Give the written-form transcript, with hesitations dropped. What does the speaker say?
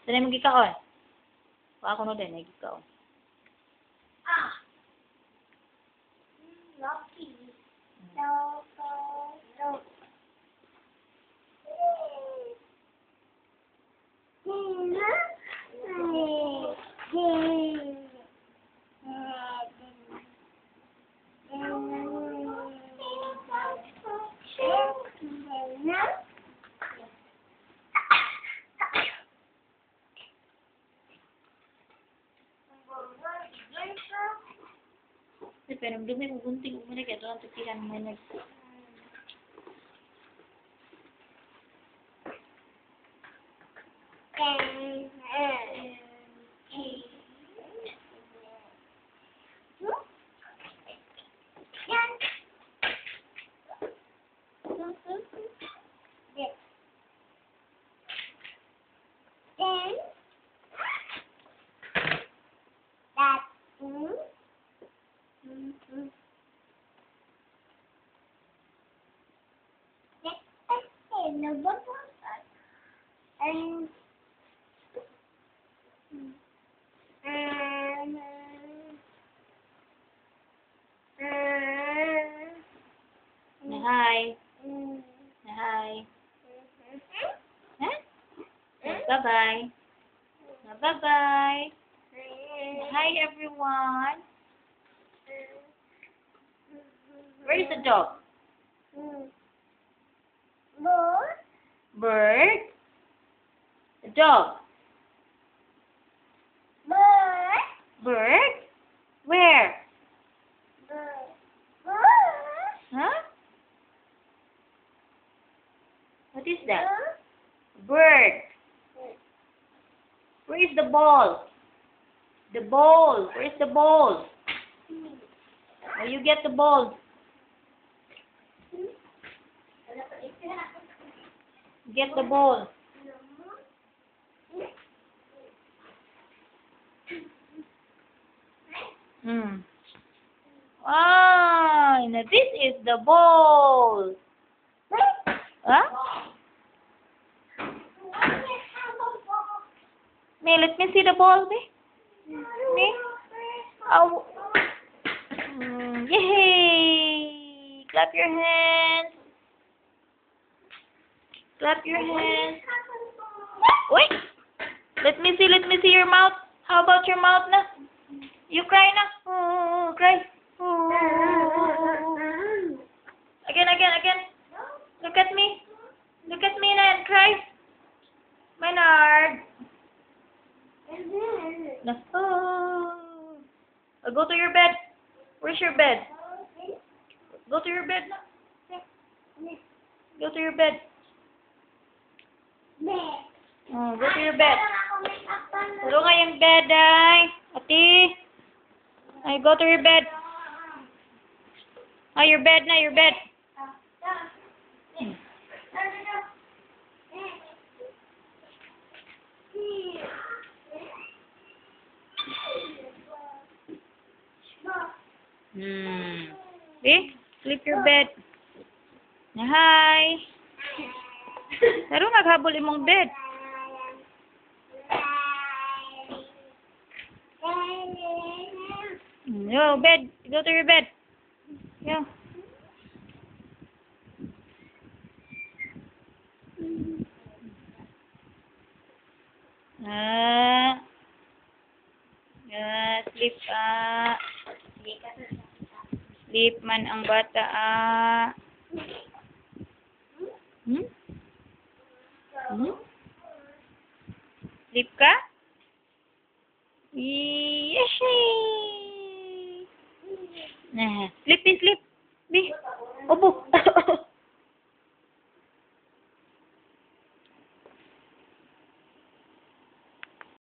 Saan mo gikaon? Ako no din, nagikaon. Lucky. No. Pero dumi ko gunting mo na kaya doon titiran mo nag. Hi. Hi. Huh? Bye-bye. Bye-bye. Hi, everyone. Where is the dog? Bird? The dog? Bird? Where? Huh? What is that? Bird. Where is the ball? The ball. Where is the ball? Where you get the ball? Get the ball. Ah, now this is the ball. Huh? May, let me see the ball, May. May. Oh. Yay! Clap your hands. Clap your hands. Wait. Let me see your mouth. How about your mouth na? You cry na. Oh, cry. Oh. Again. Look at me. Look at me and cry. Meinhard. No. Oh. Go to your bed. Where's your bed? Go to your bed. Go to your bed. Oh, go to your bed. Puro nga yung bed, ay. Ati. Ay, go to your bed. Ay, your bed na, your bed. See? Sleep your bed. Hi. Pero naghabol imong bed. Yo, bed. Go to your bed. Yo. Sleep Sleep man ang bata Sleep ka? Yeshay! Sleep. Be. Opo.